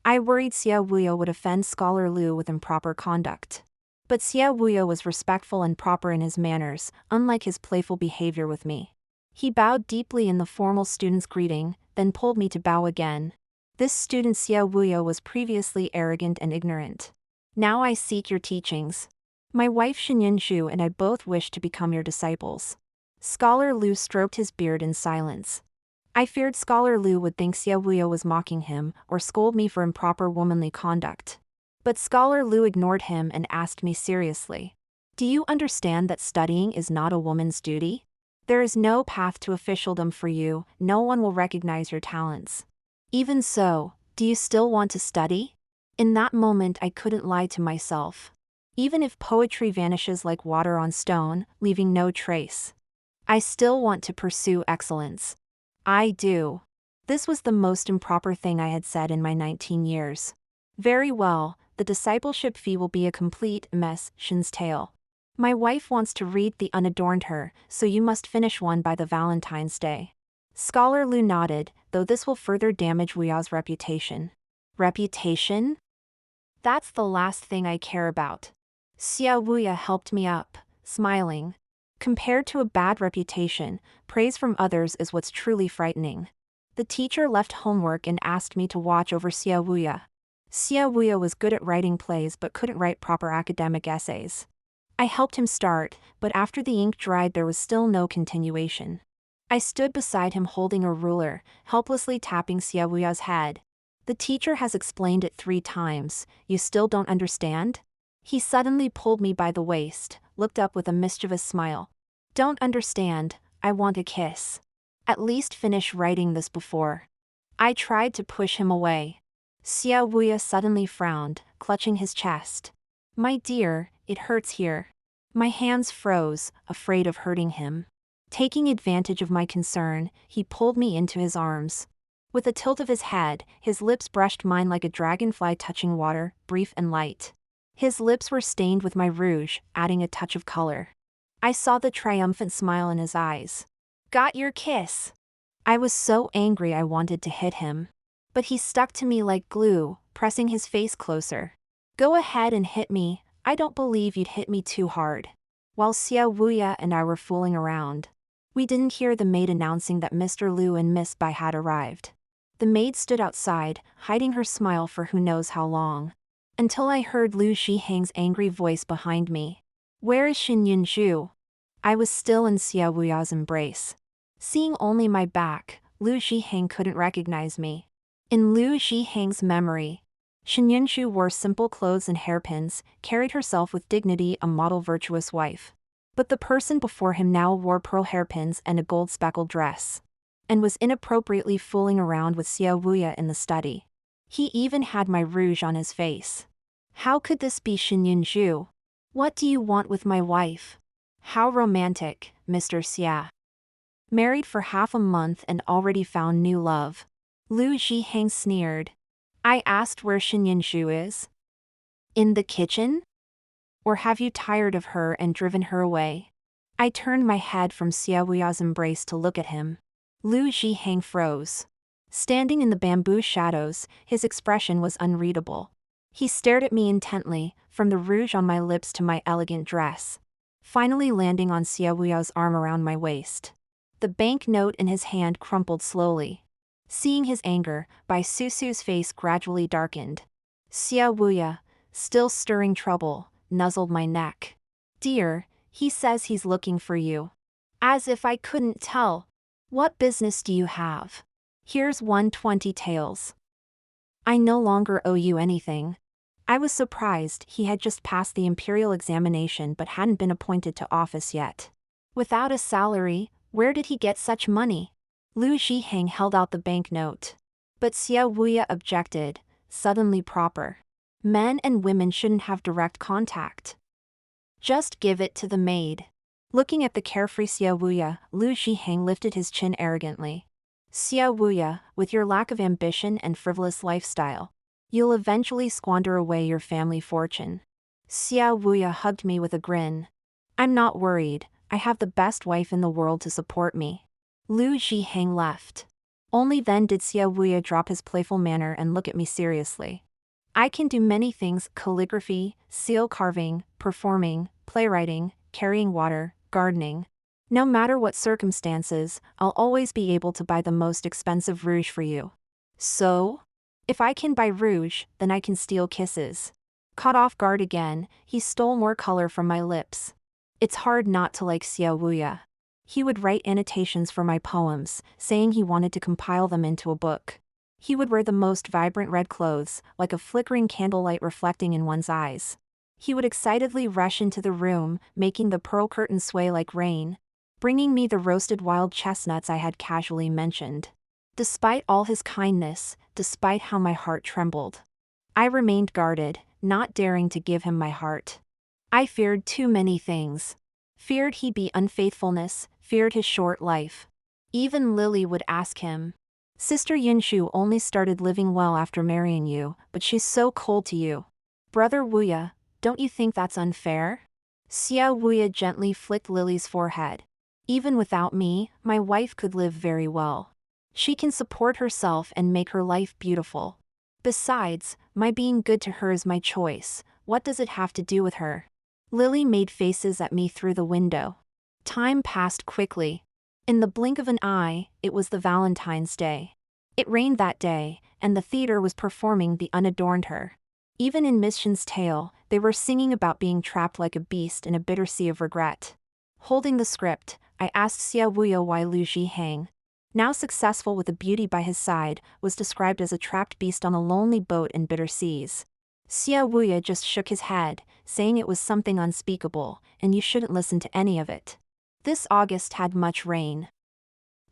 I worried Xia Wuya would offend Scholar Lu with improper conduct. But Xia Wuya was respectful and proper in his manners, unlike his playful behavior with me. He bowed deeply in the formal student's greeting, then pulled me to bow again. This student Xia Wuya was previously arrogant and ignorant. "Now I seek your teachings. My wife Shen and I both wish to become your disciples." Scholar Lu stroked his beard in silence. I feared Scholar Lu would think Xia Wuya was mocking him or scold me for improper womanly conduct. But Scholar Lu ignored him and asked me seriously, "Do you understand that studying is not a woman's duty? There is no path to officialdom for you, no one will recognize your talents. Even so, do you still want to study?" In that moment I couldn't lie to myself. Even if poetry vanishes like water on stone, leaving no trace, I still want to pursue excellence. I do. This was the most improper thing I had said in my 19 years. "Very well, the discipleship fee will be a complete mess," Shen's tale. "My wife wants to read the unadorned her, so you must finish one by the Valentine's Day." Scholar Lu nodded, though this will further damage Wuya's reputation. Reputation? That's the last thing I care about. Xia Wuya helped me up, smiling. Compared to a bad reputation, praise from others is what's truly frightening. The teacher left homework and asked me to watch over Xia Wuya. Xia Wuya was good at writing plays but couldn't write proper academic essays. I helped him start, but after the ink dried there was still no continuation. I stood beside him holding a ruler, helplessly tapping Xia Wuya's head. "The teacher has explained it 3 times, you still don't understand?" He suddenly pulled me by the waist, looked up with a mischievous smile. "Don't understand, I want a kiss. At least finish writing this before." I tried to push him away. Xia Wuya suddenly frowned, clutching his chest. "My dear, it hurts here." My hands froze, afraid of hurting him. Taking advantage of my concern, he pulled me into his arms. With a tilt of his head, his lips brushed mine like a dragonfly touching water, brief and light. His lips were stained with my rouge, adding a touch of color. I saw the triumphant smile in his eyes. "Got your kiss." I was so angry I wanted to hit him. But he stuck to me like glue, pressing his face closer. "Go ahead and hit me, I don't believe you'd hit me too hard." While Xia Wuya and I were fooling around, we didn't hear the maid announcing that Mr. Lu and Miss Bai had arrived. The maid stood outside, hiding her smile for who knows how long. Until I heard Lu ZhiHang's angry voice behind me. "Where is Shen Yunzhu?" I was still in Xia Wuya's embrace. Seeing only my back, Lu ZhiHang couldn't recognize me. In Lu ZhiHang's memory, Shen Yunzhu wore simple clothes and hairpins, carried herself with dignity, a model virtuous wife. But the person before him now wore pearl hairpins and a gold-speckled dress, and was inappropriately fooling around with Xia Wuya in the study. He even had my rouge on his face. How could this be Shen Yunzhu? "What do you want with my wife?" "How romantic, Mr. Xia. Married for half a month and already found new love." Lu ZhiHang sneered. I asked where Shen Yunzhu is. "In the kitchen? Or have you tired of her and driven her away?" I turned my head from Xia Wuya's embrace to look at him. Lu ZhiHang froze. Standing in the bamboo shadows, his expression was unreadable. He stared at me intently, from the rouge on my lips to my elegant dress, finally landing on Xia Wuya's arm around my waist. The bank note in his hand crumpled slowly. Seeing his anger, Bai Susu's face gradually darkened. Xia Wuya, still stirring trouble, nuzzled my neck. Dear, he says he's looking for you. As if I couldn't tell. What business do you have? Here's 120 taels. I no longer owe you anything. I was surprised he had just passed the imperial examination but hadn't been appointed to office yet. Without a salary, where did he get such money? Lu ZhiHang held out the banknote. But Xiao Wuya objected, suddenly proper. Men and women shouldn't have direct contact. Just give it to the maid. Looking at the carefree Xiao Wuya, Lu ZhiHang lifted his chin arrogantly. Xiao Wuya, with your lack of ambition and frivolous lifestyle, you'll eventually squander away your family fortune. Xiao Wuya hugged me with a grin. I'm not worried, I have the best wife in the world to support me. Lu ZhiHang left. Only then did Xiao Wuya drop his playful manner and look at me seriously. I can do many things: calligraphy, seal carving, performing, playwriting, carrying water, gardening. No matter what circumstances, I'll always be able to buy the most expensive rouge for you. So? If I can buy rouge, then I can steal kisses. Caught off guard again, he stole more color from my lips. It's hard not to like Xiao Wuya. He would write annotations for my poems, saying he wanted to compile them into a book. He would wear the most vibrant red clothes, like a flickering candlelight reflecting in one's eyes. He would excitedly rush into the room, making the pearl curtain sway like rain, bringing me the roasted wild chestnuts I had casually mentioned. Despite all his kindness, despite how my heart trembled, I remained guarded, not daring to give him my heart. I feared too many things. Feared he'd be unfaithfulness, feared his short life. Even Lily would ask him, Sister Yunshu only started living well after marrying you, but she's so cold to you. Brother Wuya, don't you think that's unfair? Xiao Wuya gently flicked Lily's forehead. Even without me, my wife could live very well. She can support herself and make her life beautiful. Besides, my being good to her is my choice. What does it have to do with her? Lily made faces at me through the window. Time passed quickly. In the blink of an eye, it was the Valentine's Day. It rained that day, and the theater was performing The Unadorned Her. Even in Miss Shen's tale, they were singing about being trapped like a beast in a bitter sea of regret. Holding the script, I asked Xiao Wuya why Lu ZhiHang, now successful with a beauty by his side, was described as a trapped beast on a lonely boat in bitter seas. Xiao Wuya just shook his head, saying it was something unspeakable, and you shouldn't listen to any of it. This August had much rain.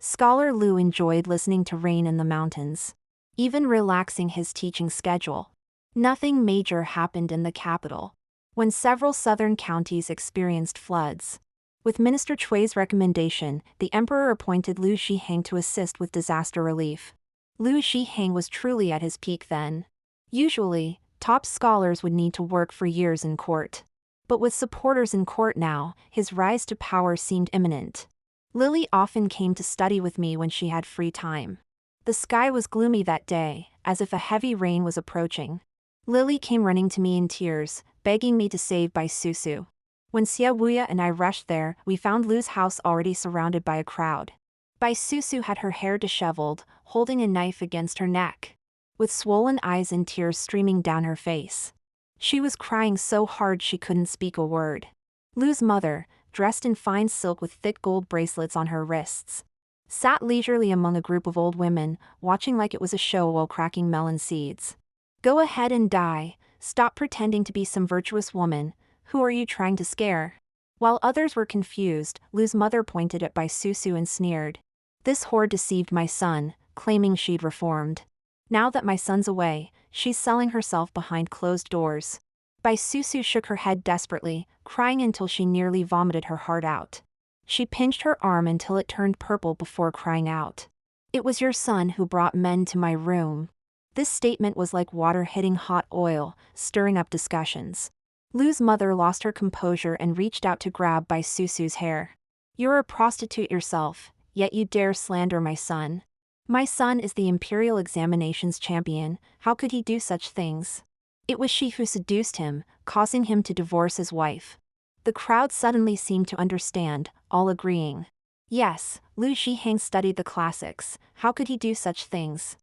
Scholar Lu enjoyed listening to rain in the mountains, even relaxing his teaching schedule. Nothing major happened in the capital, when several southern counties experienced floods. With Minister Chui's recommendation, the emperor appointed Lu ZhiHang to assist with disaster relief. Lu ZhiHang was truly at his peak then. Usually, top scholars would need to work for years in court. But with supporters in court now, his rise to power seemed imminent. Lily often came to study with me when she had free time. The sky was gloomy that day, as if a heavy rain was approaching. Lily came running to me in tears, begging me to save Bai Susu. When Xiao Wuya and I rushed there, we found Lu's house already surrounded by a crowd. Bai Susu had her hair disheveled, holding a knife against her neck, with swollen eyes and tears streaming down her face. She was crying so hard she couldn't speak a word. Lu's mother, dressed in fine silk with thick gold bracelets on her wrists, sat leisurely among a group of old women, watching like it was a show while cracking melon seeds. Go ahead and die, stop pretending to be some virtuous woman, who are you trying to scare? While others were confused, Lu's mother pointed at Bai Susu and sneered. This whore deceived my son, claiming she'd reformed. Now that my son's away, she's selling herself behind closed doors. Bai Susu shook her head desperately, crying until she nearly vomited her heart out. She pinched her arm until it turned purple before crying out. It was your son who brought men to my room. This statement was like water hitting hot oil, stirring up discussions. Lu's mother lost her composure and reached out to grab Bai Susu's hair. You're a prostitute yourself, yet you dare slander my son. My son is the imperial examinations champion, how could he do such things? It was she who seduced him, causing him to divorce his wife. The crowd suddenly seemed to understand, all agreeing. Yes, Lu ZhiHang studied the classics, how could he do such things?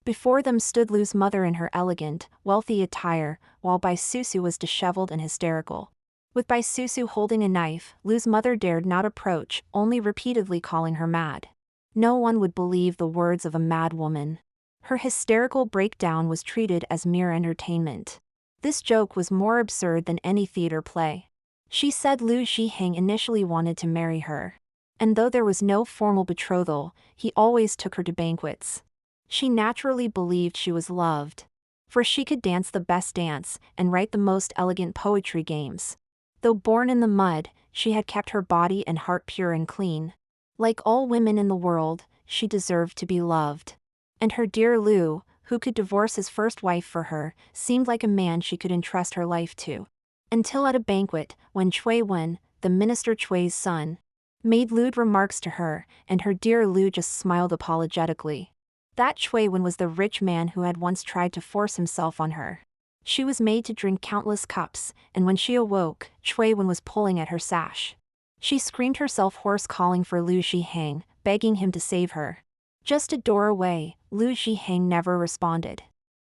Before them stood Lu's mother in her elegant, wealthy attire, while Bai Susu was disheveled and hysterical. With Bai Susu holding a knife, Lu's mother dared not approach, only repeatedly calling her mad. No one would believe the words of a mad woman. Her hysterical breakdown was treated as mere entertainment. This joke was more absurd than any theater play. She said Lu ZhiHang initially wanted to marry her. And though there was no formal betrothal, he always took her to banquets. She naturally believed she was loved. For she could dance the best dance and write the most elegant poetry games. Though born in the mud, she had kept her body and heart pure and clean. Like all women in the world, she deserved to be loved. And her dear Lu, who could divorce his first wife for her, seemed like a man she could entrust her life to. Until at a banquet, when Cui Wen, the minister Cui's son, made lewd remarks to her, and her dear Lu just smiled apologetically. That Cui Wen was the rich man who had once tried to force himself on her. She was made to drink countless cups, and when she awoke, Cui Wen was pulling at her sash. She screamed herself hoarse, calling for Lu ZhiHang, begging him to save her. Just a door away, Lu ZhiHang never responded.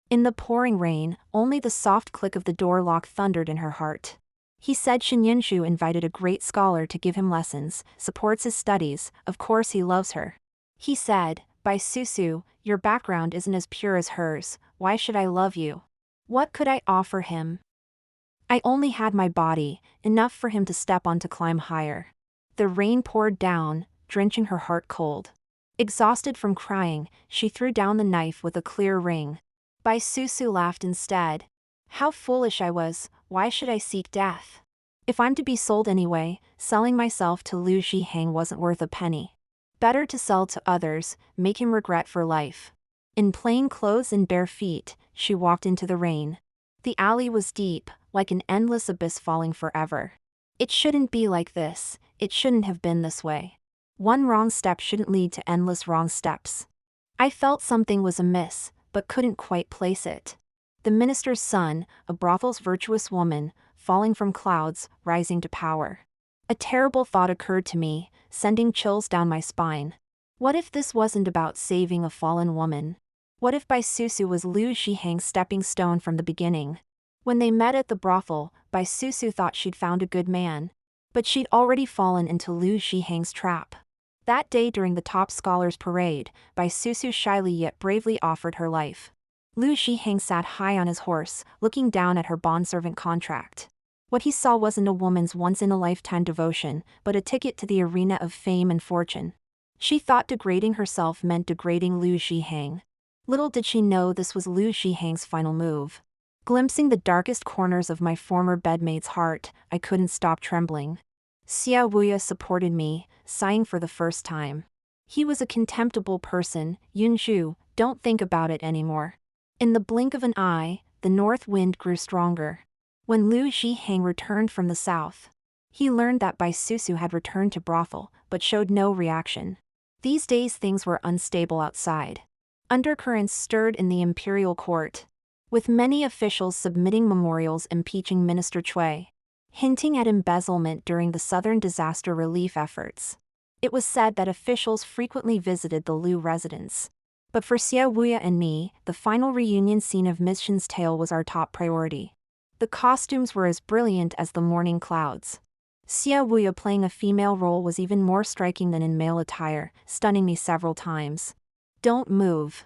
In the pouring rain, only the soft click of the door lock thundered in her heart. He said Shen Yinshu invited a great scholar to give him lessons, supports his studies, of course he loves her. He said, Bai Susu, your background isn't as pure as hers, why should I love you? What could I offer him? I only had my body, enough for him to step on to climb higher. The rain poured down, drenching her heart cold. Exhausted from crying, she threw down the knife with a clear ring. Bai Susu laughed instead. How foolish I was, why should I seek death? If I'm to be sold anyway, selling myself to Lu ZhiHang wasn't worth a penny. Better to sell to others, make him regret for life. In plain clothes and bare feet, she walked into the rain. The alley was deep, like an endless abyss falling forever. It shouldn't be like this, it shouldn't have been this way. One wrong step shouldn't lead to endless wrong steps. I felt something was amiss, but couldn't quite place it. The minister's son, a brothel's virtuous woman, falling from clouds, rising to power. A terrible thought occurred to me, sending chills down my spine. What if this wasn't about saving a fallen woman? What if Bai Susu was Lu ZhiHang's stepping stone from the beginning? When they met at the brothel, Bai Susu thought she'd found a good man. But she'd already fallen into Lu ZhiHang's trap. That day during the top scholars parade, Bai Susu shyly yet bravely offered her life. Lu ZhiHang sat high on his horse, looking down at her bondservant contract. What he saw wasn't a woman's once-in-a-lifetime devotion, but a ticket to the arena of fame and fortune. She thought degrading herself meant degrading Lu ZhiHang. Little did she know this was Lu ZhiHang's final move. Glimpsing the darkest corners of my former bedmate's heart, I couldn't stop trembling. Xia Wuya supported me, sighing for the first time. He was a contemptible person, Yunzhu, don't think about it anymore. In the blink of an eye, the north wind grew stronger. When Lu ZhiHang returned from the south, he learned that Bai Susu had returned to brothel, but showed no reaction. These days things were unstable outside. Undercurrents stirred in the imperial court, with many officials submitting memorials impeaching Minister Cui, hinting at embezzlement during the southern disaster relief efforts. It was said that officials frequently visited the Lu residence. But for Xia Wuya and me, the final reunion scene of Ms. Shen's tale was our top priority. The costumes were as brilliant as the morning clouds. Xia Wuya playing a female role was even more striking than in male attire, stunning me several times. Don't move.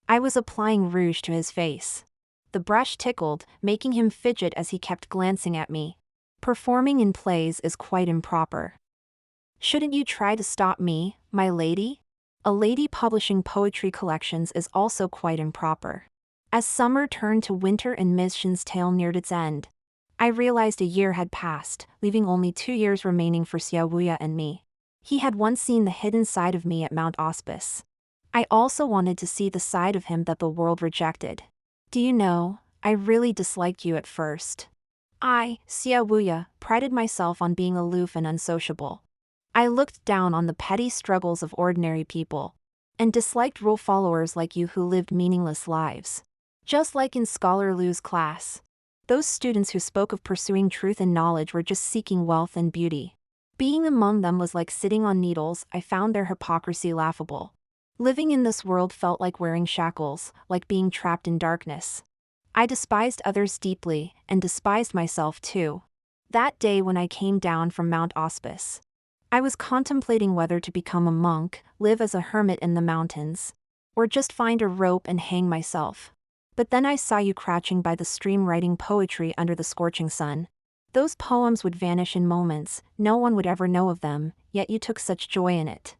I was applying rouge to his face. The brush tickled, making him fidget as he kept glancing at me. Performing in plays is quite improper. Shouldn't you try to stop me, my lady? A lady publishing poetry collections is also quite improper. As summer turned to winter and Ms. Shen's tale neared its end, I realized a year had passed, leaving only 2 years remaining for Xia Wuya and me. He had once seen the hidden side of me at Mount Auspice. I also wanted to see the side of him that the world rejected. Do you know, I really disliked you at first. I, Xia Wuya, prided myself on being aloof and unsociable. I looked down on the petty struggles of ordinary people, and disliked rule followers like you who lived meaningless lives. Just like in Scholar Lu's class. Those students who spoke of pursuing truth and knowledge were just seeking wealth and beauty. Being among them was like sitting on needles. I found their hypocrisy laughable. Living in this world felt like wearing shackles, like being trapped in darkness. I despised others deeply, and despised myself too. That day when I came down from Mount Auspice, I was contemplating whether to become a monk, live as a hermit in the mountains, or just find a rope and hang myself. But then I saw you crouching by the stream writing poetry under the scorching sun. Those poems would vanish in moments, no one would ever know of them, yet you took such joy in it.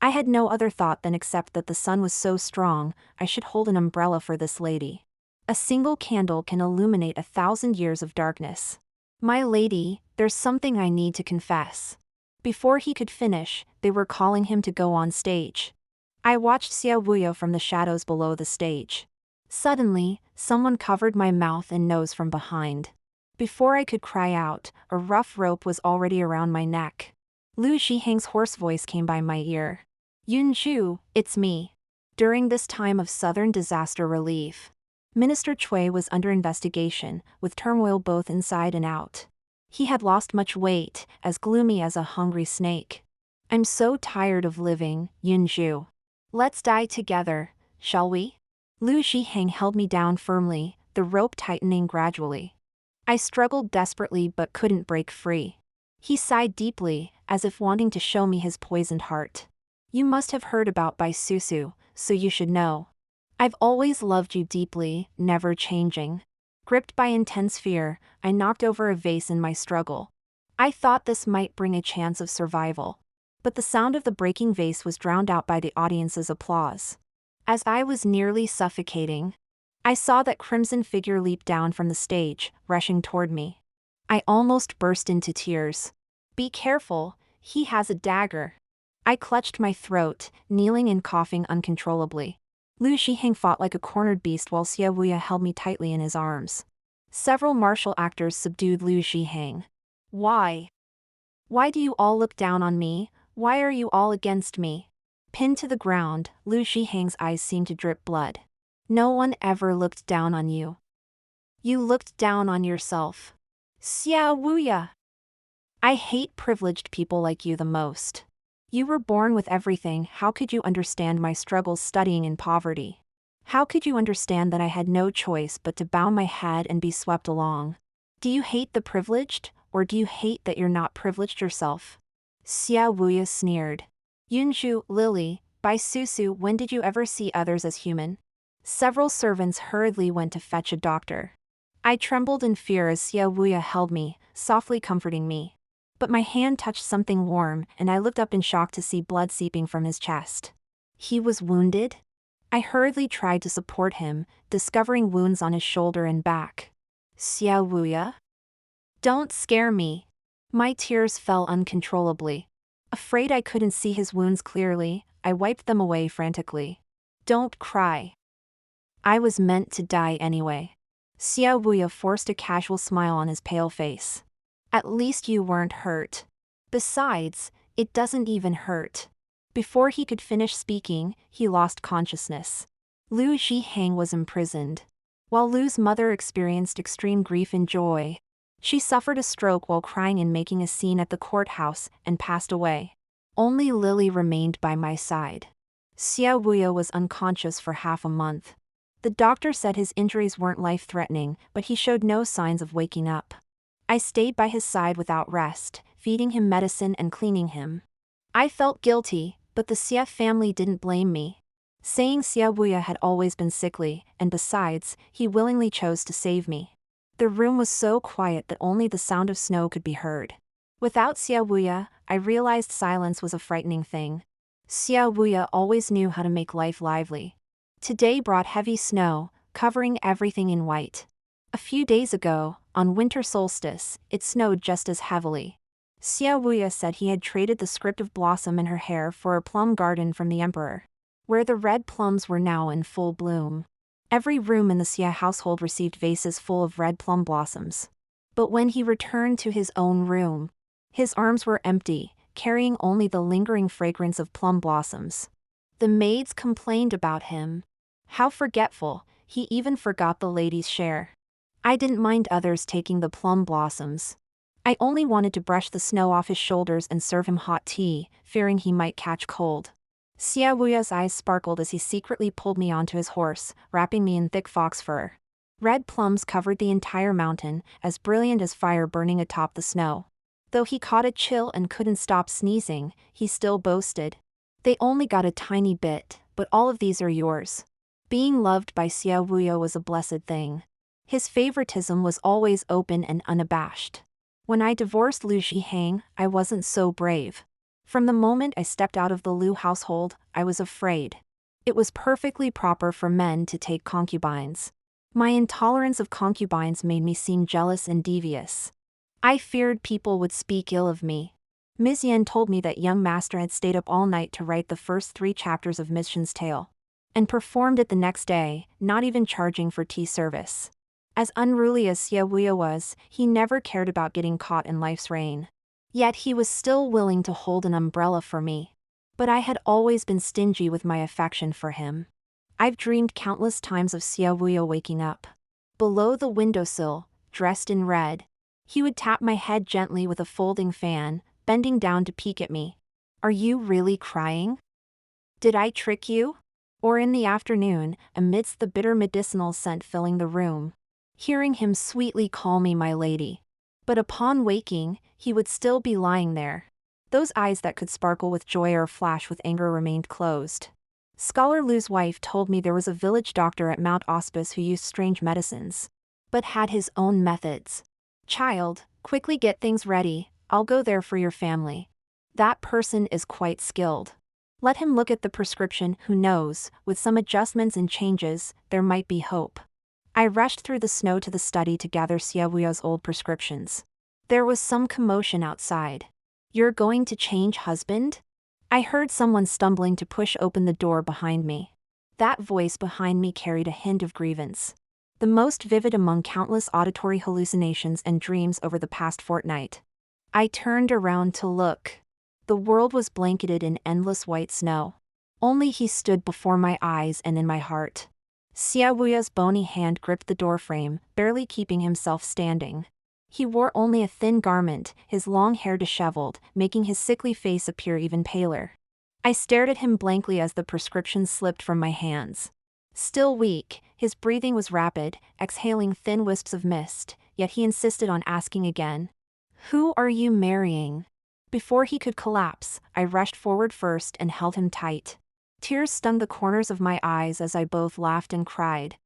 I had no other thought than accept that the sun was so strong, I should hold an umbrella for this lady. A single candle can illuminate 1,000 years of darkness. My lady, there's something I need to confess. Before he could finish, they were calling him to go on stage. I watched Xiao Wuya from the shadows below the stage. Suddenly, someone covered my mouth and nose from behind. Before I could cry out, a rough rope was already around my neck. Lu ZhiHang's hoarse voice came by my ear. Yunju, it's me. During this time of southern disaster relief, Minister Cui was under investigation, with turmoil both inside and out. He had lost much weight, as gloomy as a hungry snake. I'm so tired of living, Yunju. Let's die together, shall we? Lu ZhiHang held me down firmly, the rope tightening gradually. I struggled desperately but couldn't break free. He sighed deeply, as if wanting to show me his poisoned heart. You must have heard about Bai Susu, so you should know. I've always loved you deeply, never changing. Gripped by intense fear, I knocked over a vase in my struggle. I thought this might bring a chance of survival. But the sound of the breaking vase was drowned out by the audience's applause. As I was nearly suffocating, I saw that crimson figure leap down from the stage, rushing toward me. I almost burst into tears. Be careful, he has a dagger. I clutched my throat, kneeling and coughing uncontrollably. Lu ZhiHang fought like a cornered beast while Xiao Wuya held me tightly in his arms. Several martial actors subdued Lu ZhiHang. Why? Why do you all look down on me? Why are you all against me? Pinned to the ground, Lu ZhiHang's eyes seemed to drip blood. No one ever looked down on you. You looked down on yourself. Xiao Wuya. I hate privileged people like you the most. You were born with everything. How could you understand my struggles studying in poverty? How could you understand that I had no choice but to bow my head and be swept along? Do you hate the privileged, or do you hate that you're not privileged yourself? Xiao Wuya sneered. Yunju, Lily, Bai Susu, when did you ever see others as human? Several servants hurriedly went to fetch a doctor. I trembled in fear as Xiao Wuya held me, softly comforting me. But my hand touched something warm, and I looked up in shock to see blood seeping from his chest. He was wounded? I hurriedly tried to support him, discovering wounds on his shoulder and back. Xiao Wuya? Don't scare me. My tears fell uncontrollably. Afraid I couldn't see his wounds clearly, I wiped them away frantically. Don't cry. I was meant to die anyway. Xiao Wuya forced a casual smile on his pale face. At least you weren't hurt. Besides, it doesn't even hurt. Before he could finish speaking, he lost consciousness. Lu ZhiHang was imprisoned. While Lu's mother experienced extreme grief and joy, she suffered a stroke while crying and making a scene at the courthouse, and passed away. Only Lily remained by my side. Xiao Wuya was unconscious for half a month. The doctor said his injuries weren't life-threatening, but he showed no signs of waking up. I stayed by his side without rest, feeding him medicine and cleaning him. I felt guilty, but the Xie family didn't blame me, saying Xiao Wuya had always been sickly, and besides, he willingly chose to save me. The room was so quiet that only the sound of snow could be heard. Without Xiao Wuya, I realized silence was a frightening thing. Xiao Wuya always knew how to make life lively. Today brought heavy snow, covering everything in white. A few days ago, on winter solstice, it snowed just as heavily. Xiao Wuya said he had traded the script of blossom in her hair for a plum garden from the emperor, where the red plums were now in full bloom. Every room in the Xie household received vases full of red plum blossoms. But when he returned to his own room, his arms were empty, carrying only the lingering fragrance of plum blossoms. The maids complained about him. How forgetful, he even forgot the ladies' share. I didn't mind others taking the plum blossoms. I only wanted to brush the snow off his shoulders and serve him hot tea, fearing he might catch cold. Xia Wuya's eyes sparkled as he secretly pulled me onto his horse, wrapping me in thick fox fur. Red plums covered the entire mountain, as brilliant as fire burning atop the snow. Though he caught a chill and couldn't stop sneezing, he still boasted. They only got a tiny bit, but all of these are yours. Being loved by Xia Wuya was a blessed thing. His favoritism was always open and unabashed. When I divorced Lu ZhiHang, I wasn't so brave. From the moment I stepped out of the Lu household, I was afraid. It was perfectly proper for men to take concubines. My intolerance of concubines made me seem jealous and devious. I feared people would speak ill of me. Ms. Yan told me that young master had stayed up all night to write the first 3 chapters of Ms. Shen's tale, and performed it the next day, not even charging for tea service. As unruly as Xia Wuya was, he never cared about getting caught in life's rain. Yet he was still willing to hold an umbrella for me. But I had always been stingy with my affection for him. I've dreamed countless times of Xia Wuya waking up. Below the windowsill, dressed in red. He would tap my head gently with a folding fan, bending down to peek at me. Are you really crying? Did I trick you? Or in the afternoon, amidst the bitter medicinal scent filling the room, hearing him sweetly call me my lady. But upon waking, he would still be lying there. Those eyes that could sparkle with joy or flash with anger remained closed. Scholar Lu's wife told me there was a village doctor at Mount Auspice who used strange medicines, but had his own methods. Child, quickly get things ready, I'll go there for your family. That person is quite skilled. Let him look at the prescription, who knows, with some adjustments and changes, there might be hope. I rushed through the snow to the study to gather Xia Wuya's old prescriptions. There was some commotion outside. You're going to change husband? I heard someone stumbling to push open the door behind me. That voice behind me carried a hint of grievance. The most vivid among countless auditory hallucinations and dreams over the past fortnight. I turned around to look. The world was blanketed in endless white snow. Only he stood before my eyes and in my heart. Xia Wuya's bony hand gripped the doorframe, barely keeping himself standing. He wore only a thin garment, his long hair disheveled, making his sickly face appear even paler. I stared at him blankly as the prescription slipped from my hands. Still weak, his breathing was rapid, exhaling thin wisps of mist, yet he insisted on asking again. Who are you marrying? Before he could collapse, I rushed forward first and held him tight. Tears stung the corners of my eyes as I both laughed and cried.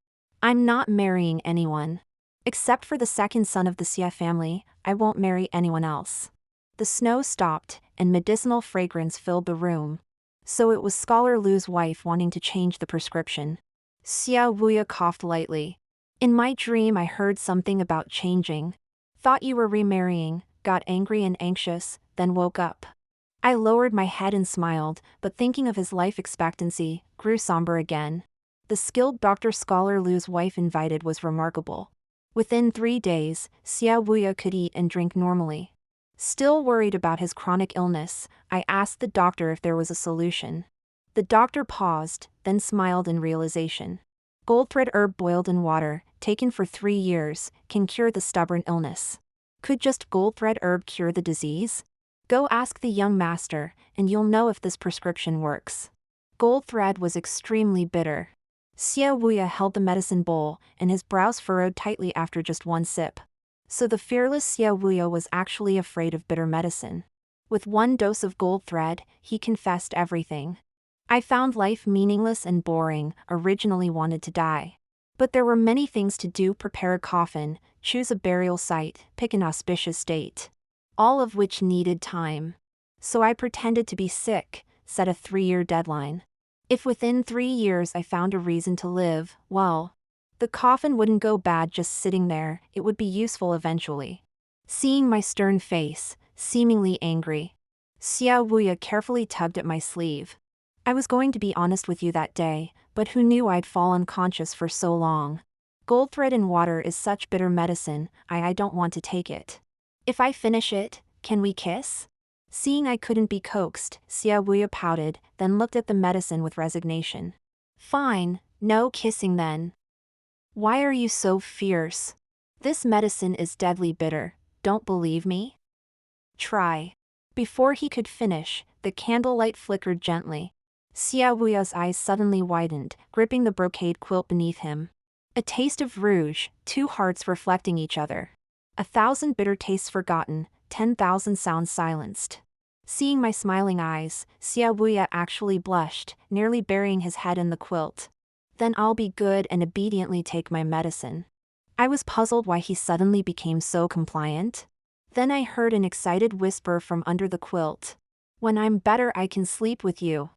I'm not marrying anyone. Except for the second son of the Xia family, I won't marry anyone else. The snow stopped, and medicinal fragrance filled the room. So it was Scholar Lu's wife wanting to change the prescription. Xia Wuya coughed lightly. In my dream I heard something about changing. Thought you were remarrying, got angry and anxious, then woke up. I lowered my head and smiled, but thinking of his life expectancy, grew somber again. The skilled doctor Scholar Lu's wife invited was remarkable. Within 3 days, Xia Wuya could eat and drink normally. Still worried about his chronic illness, I asked the doctor if there was a solution. The doctor paused, then smiled in realization. Goldthread herb boiled in water, taken for 3 years, can cure the stubborn illness. Could just goldthread herb cure the disease? Go ask the young master, and you'll know if this prescription works. Goldthread was extremely bitter. Xia Wuya held the medicine bowl, and his brows furrowed tightly after just one sip. So the fearless Xia Wuya was actually afraid of bitter medicine. With 1 dose of goldthread, he confessed everything. I found life meaningless and boring, originally wanted to die. But there were many things to do: prepare a coffin, choose a burial site, pick an auspicious date. All of which needed time. So I pretended to be sick, set a 3-year deadline. If within 3 years I found a reason to live, well, the coffin wouldn't go bad just sitting there, it would be useful eventually. Seeing my stern face, seemingly angry, Xia Wuya carefully tugged at my sleeve. I was going to be honest with you that day, but who knew I'd fall unconscious for so long? Goldthread in water is such bitter medicine, I don't want to take it. If I finish it, can we kiss? Seeing I couldn't be coaxed, Xia Wuya pouted, then looked at the medicine with resignation. Fine, no kissing then. Why are you so fierce? This medicine is deadly bitter, don't believe me? Try. Before he could finish, the candlelight flickered gently. Xiaobuya's eyes suddenly widened, gripping the brocade quilt beneath him. A taste of rouge, two hearts reflecting each other. 1,000 bitter tastes forgotten, 10,000 sounds silenced. Seeing my smiling eyes, Xiaobuya actually blushed, nearly burying his head in the quilt. Then I'll be good and obediently take my medicine. I was puzzled why he suddenly became so compliant. Then I heard an excited whisper from under the quilt. When I'm better I can sleep with you.